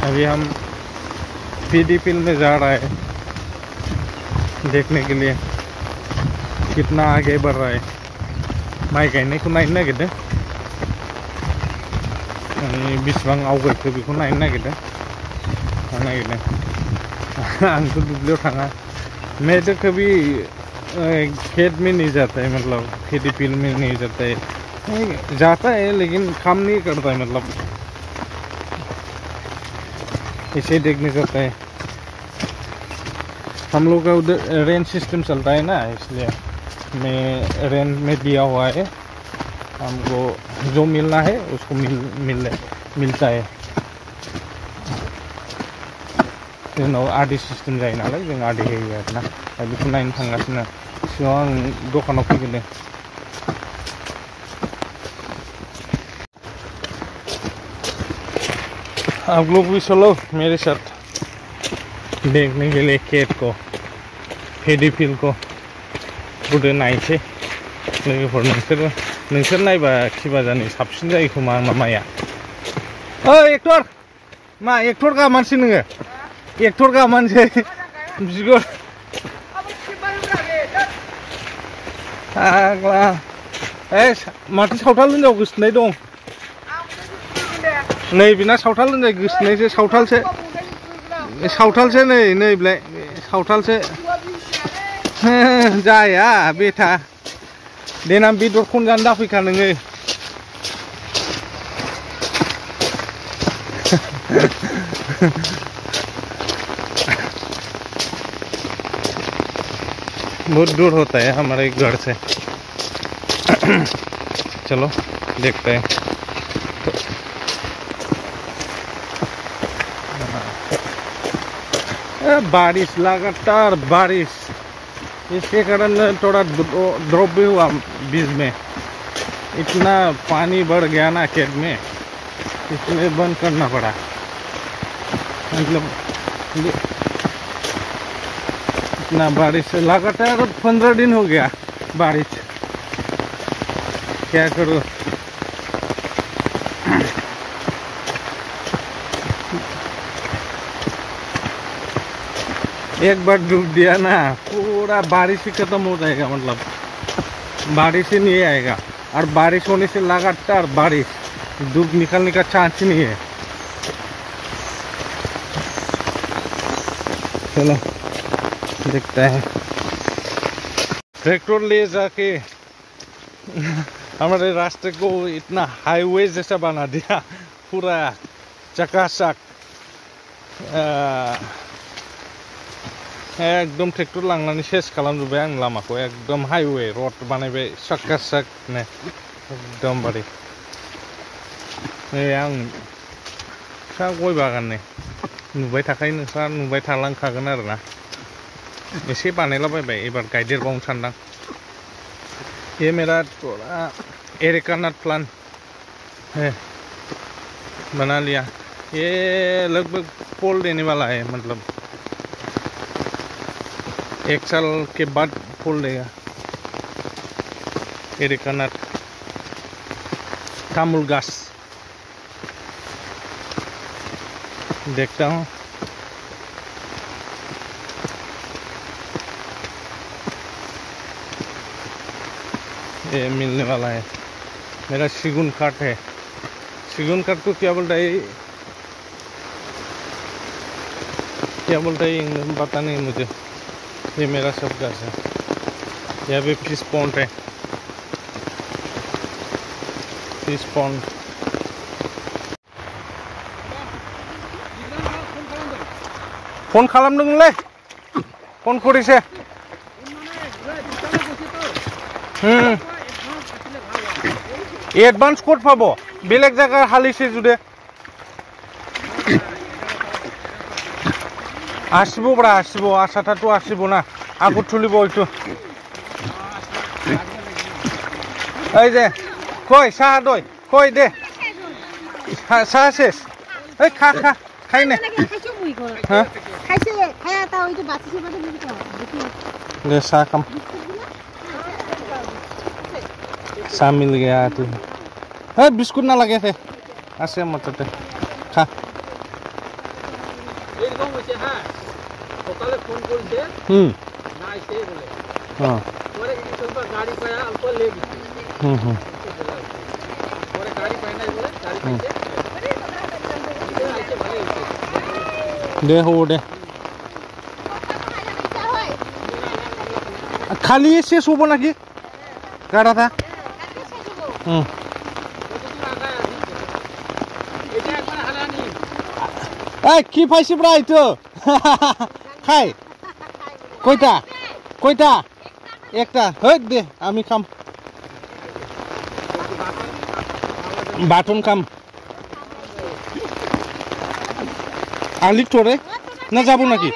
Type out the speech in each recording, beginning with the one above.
अभी हम पीडीपी में जा रहा है देखने के लिए कितना आगे बढ़ रहा है। माइ गायनायखौ नायनो नागिरदों बेसेबां आवगायखो बेखौ नायनो नागिरदों आंथ' दुब्लियाव थाङा। मैं तो कभी खेत में नहीं जाता है, मतलब पीडीपी में नहीं जाता है, जाता है लेकिन काम नहीं करता है, मतलब इसे देखने जाता है। हम लोग का उधर रेंट सिस्टम चलता है ना, इसलिए मैं रेंट में दिया हुआ है। हमको जो मिलना है उसको मिलता है। जोंनाव आदि सिस्टम जायो नालाय जों आदि होयो आरोना। दा बेखौ नायनो थांगासिनो। सिगाङाव आं दखानाव फैग्रोदों। आप लोग भी चलो मेरे साथ देखने के लिए खेत को, पीडीपी को बुदो नायसै लोगोफोर। नोंसोर नायबा खिबाजानि साबसिन जायो खोमा मामाया। ओइ एक्टर, मा एक्टर गामानसै नोङो? एक्टर गामानसै बिगुर आग्ला। माथो सावथाल हिनजाव गोसोथोनाय दं? नै बिना सावथाल हिनजाव गोसोथोनायसो, सावथालसो नै बिलाय सावथालसो। जाया बेथा, देनां बेदर खनजानो दाफैखा नोङो। बहुत दूर होता है हमारे घर से। चलो देखते हैं। बारिश, लगातार बारिश, इसके कारण थोड़ा ड्रॉप भी हुआ बीच में। इतना पानी बढ़ गया ना खेत में, इसलिए बंद करना पड़ा। मतलब इतना बारिश लगातार 15 दिन हो गया बारिश, क्या करूँ। एक बार डूब दिया ना पूरा बारिश ही खत्म हो जाएगा, मतलब बारिश ही नहीं आएगा। और बारिश होने से लगातार बारिश, धूप निकलने का चांस ही नहीं है। चलो देखते हैं। ट्रैक्टर ले जाके हमारे रास्ते को इतना हाईवे जैसा बना दिया, पूरा चकाचक। एकदम ट्रेक्टर लांनानै सेस खालामजोब्बाय आं लामाखौ। एकदम हाईवे रोड बानायबाय चकाचकनो एकदमबारे। आं फिसा गय बागाननि नुबाय थाखायो, नोंस्रा नुबाय थालांखागोन आरोना। एसे बानायलाबायबाय, एबार गायदेरबावनो सानदां। ये मेरा थोड़ा एरेकानट प्लांट है, बना लिया। ये लगभग फूल देने वाला है, मतलब 1 साल के बाद फूल देगा। एरेकानट तामुल गाछ। देखता हूँ। ये मिलने वाला है। मेरा सिगुन काठ है। सिगुन काठ को क्या बोलता है, क्या बोलता है पता नहीं मुझे। ये मेरा सब गाछ है। यहाँ पे फिश पॉन्ड है, फिश पॉन्ड। फोन खालामदों नोंलाय? फोन करिसे। एडभान्स कोड पाबो बेलेग जायगा हालिसे जुदे आसिबो ब्रा, आसिबो आसाटाथ' आसिबो ना आगु तुलिब एकटु। ओइ जे कय साहा दय कय दे साहा शेष। ओइ खा खाइने हाँ ले साहा कम। साहा मिल गया तू। बिस्कुट ना लगे थे ऐसे मतलब खा। এইরকম হয়েছে হ্যাঁ সকালে ফোন করেছে না এসে বলে পরে ಸ್ವಲ್ಪ গাড়ি পায়া অল্প লেট পরে গাড়ি পায় নাই বলে গাড়ি পাইছে দে হো দে খালি শেষ হবো নাকি গাড়াটা এই কি পাইছি প্রায় তো খাই কয়টা কয়টা একটা হই দে আমি খাম বাটন খাম আলি তোরে না যাবো নাকি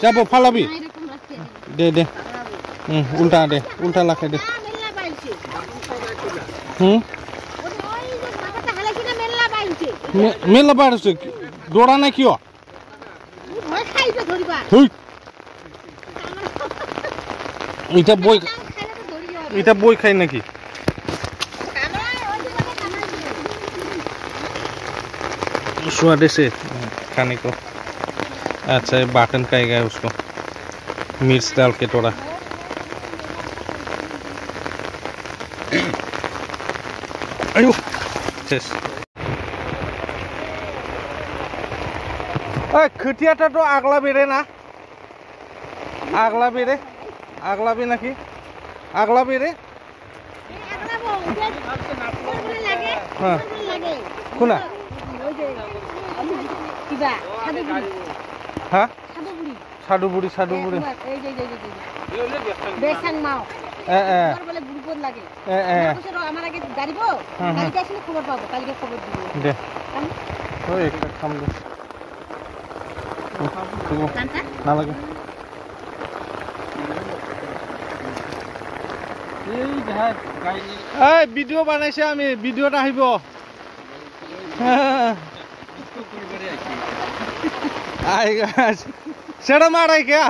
যাবো ফালাবি দে দে উল্টা দে উল্টা লাখে দে মেলা বাড়ছে দৌড়া নাই কিয় এটা বই খাই নাকি स्वाद से खाने को अच्छा बाटन खाएगा उसको मिर्च डाल के थोड़ा अयो खोथियाटा तो आगला बेरे ना आगला बे नाकि आगला बेरे हाँ खुना हाँ साधु बुड़ी बेसांग माव बोले ग्रुपत लागे আমার আগে গাড়িবো কালকে আসলে খবর পাবো কালকে খবর দিব দে ওই একটা খাম দে না লাগে এই যা গাড়ি এই ভিডিও বানাইছে আমি ভিডিওটা আহিব आएगा शर्म आ रहा है क्या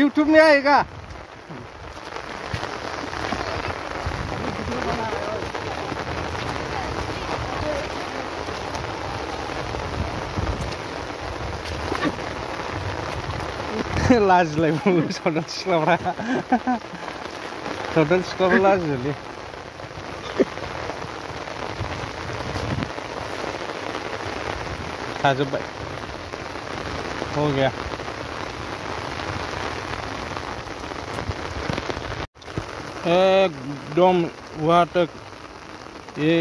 यूट्यूब में आएगा लाज लाइबो सदन सिख्लाफ्रा सदन सिख्लाफ्रा लाजियोलै खाजोब्बाय हो गया एकदम वहाँ तक ये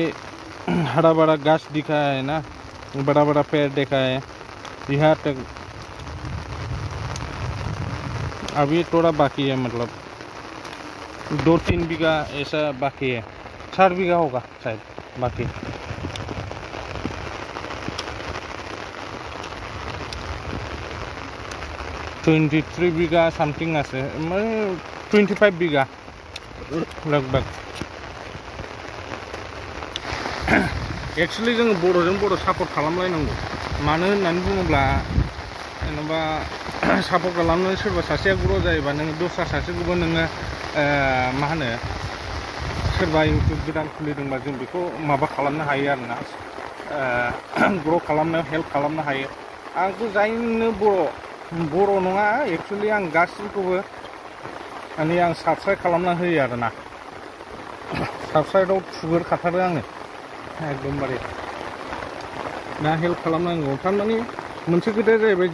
हरा बड़ा घास दिखा है ना बड़ा बड़ा पेड़ देखा है यहाँ तक अभी थोड़ा बाकी है मतलब 2-3 बीघा ऐसा बाकी है 4 बीघा होगा शायद बाकी 23 बीघा समथिंग আছে মানে 25 बीघा लगभग एक्चुअली जों बर'जों बर' सापर्ट खालामलायनांगौ मानो होननानै बुङोब्ला जेनेबा सापर्ट खालामनो सोरबा सासेया ग्र' जायोबा नों दस्रा सासेखौबो नोङो मा होनो सोरबा इउटिउब गोदान खुलिदोंबा जों बेखौ माबा खालामनो हायो आरोना ग्र' खालामनो हेल्प खालामनो हायो आंखौ जायनो बर' नङा एक्चुअली आं गासिखौबो माने आं साबस्क्राइब खालामना होयो आरोना साबस्क्राइबआव थुगोरखाथारो आङो एकदमबारे दा हेल्प खालामनांगौ थारमाने मोनसे खोथाया जाहैबाय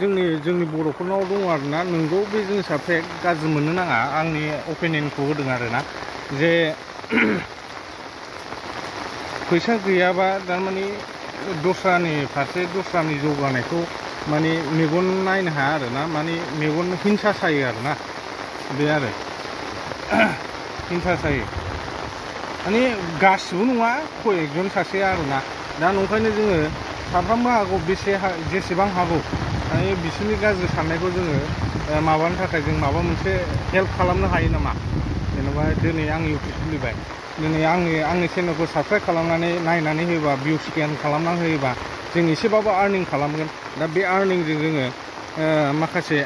जोंनि बर'फोरनाव दङ आरोना नोंगौ बे जिनिसआ गाज्रि मोननो नाङा आंनि अपिनियनखौ होदों आरोना जे फैसा गैयाबा थारमाने दस्रानि फारसे दस्रानि जौगानायखौ माने मेगन नायनो हाया आरोना माने मेगन हिंसा सायो आरोना बे आरो हिंसा सायो माने गासिबो नङा कयेकजन सासे आरोना दा नंखायनो जोङो साफ्रोमबो हागौ जेसेबां हागौ माने बिसोरनि गाज्रि साननायखौ जोङो माबानो थाखाय जों माबा मोनसे हेल्प खालामनो हायो नामा जेनेबा दिनै आं इउटिउब खुलिबाय दिनै आंनि चेनेलखौ साबस्क्राइब खालामनानै नायनानै होयोबा भिउ स्केन खालामनानै होयोबा जों एसेबाबो आर्निं खालामगोन दा बे आर्निंजों जोङो माखासे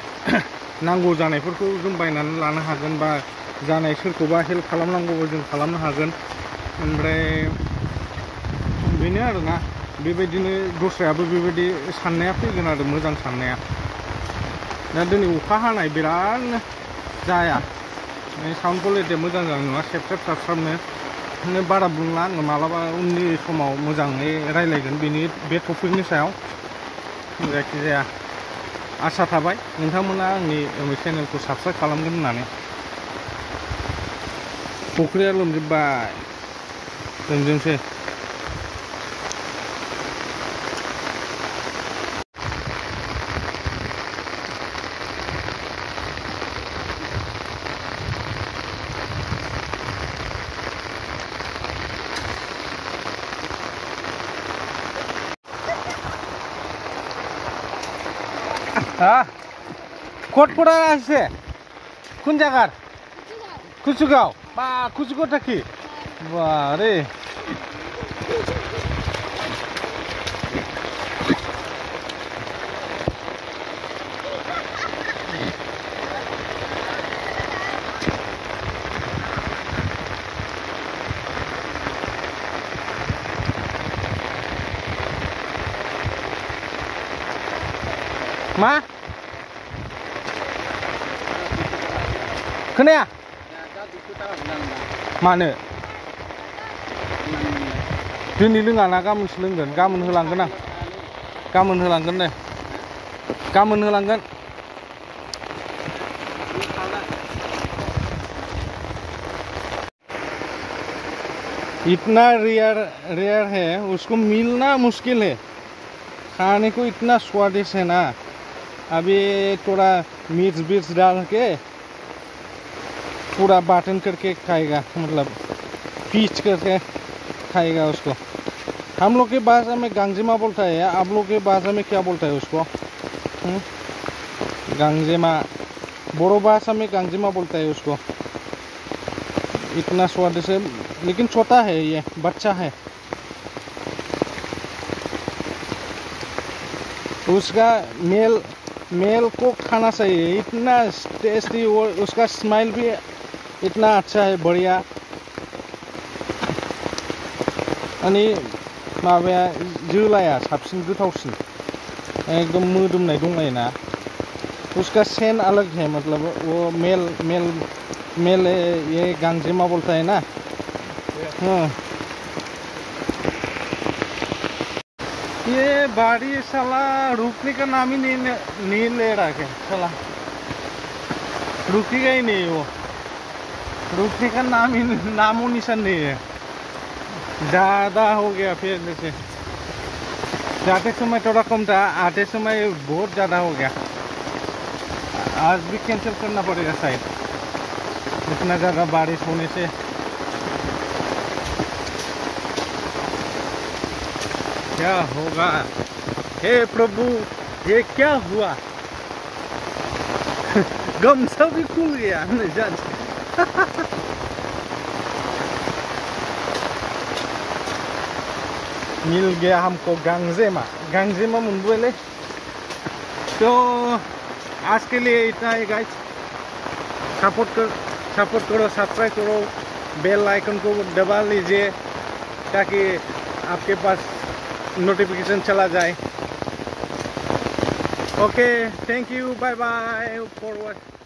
नांगौ जानायफोरखौ जों बायनानै लानो हागोन बा जानाय सोरखौबा हेल्प खालामनांगौबो जों खालामनो हागोन ओमफ्राय बेनो आरोना बेबायदिनो दस्रायाबो बेबायदि साननाया फैगोन आरो मोजां साननाया दा दिनै अखा हानाय बिरादनो जाया साउन्ड क्वालिटिया मोजां जानाय नङा सेबसेब साबस्राबनो बारा बुंला आङो मालाबा उननि समाव मोजाङै रायलायगोन बेनि बे टपिकनि सायाव जायखिजाया आसा थाबाय नोंथांमोना आंनि चेनेलखौ साबस्क्राइब खालामगोन होननानै फुख्रिया लोमजोब्बाय लोमजोबसै ক'ত পৰা আহিছে কোন জাগাৰ কুচুগাঁও বা কুচুগাঁও থাকি বাৰে मा खोनाया मानो दिनै लोङा ना गाबोनसो लोंगोन गाबोन होलांगोन आं गाबोन होलांगोन दे गाबोन होलांगोन इतना रेयर है उसको मिलना मुश्किल है खाने को इतना स्वादिष्ट है ना अभी थोड़ा मिर्च विर्च डाल के पूरा बाटन करके खाएगा मतलब पीच करके खाएगा उसको हम लोग के भाषा में गांजेमा बोलता है आप लोग के भाषा में क्या बोलता है उसको गांजेमा बोरो भाषा में गांजेमा बोलता है उसको इतना स्वादिष्ट है लेकिन छोटा है ये बच्चा है उसका मेल को खाना चाहिए इतना टेस्टी और उसका स्माइल भी इतना अच्छा है बढ़िया अनि माबाया जोलाया साबसिन गोथावसिन एकदम मोदोमनाय दंलायोना उसका सेन अलग है मतलब वो मेल ये गांजेमा बोलता है ना हाँ ये बाड़ी साला रुकने का नाम ही नहीं ले रहा है साला रुकेगा ही नहीं वो रुकने का नामो निशान नहीं है ज़्यादा हो गया फिर जैसे जाते समय थोड़ा कम था आते समय बहुत ज़्यादा हो गया आज भी कैंसिल करना पड़ेगा शायद इतना ज़्यादा बारिश होने से क्या होगा हे प्रभु ये क्या हुआ गमछा भी खुल गया मिल गया हमको गांजेमा मुंबई तो आज के लिए इतना ही गाइस सपोर्ट करो सब्सक्राइब करो बेल आइकन को दबा लीजिए ताकि आपके पास नोटिफिकेशन चला जाए okay thank you bye bye for watching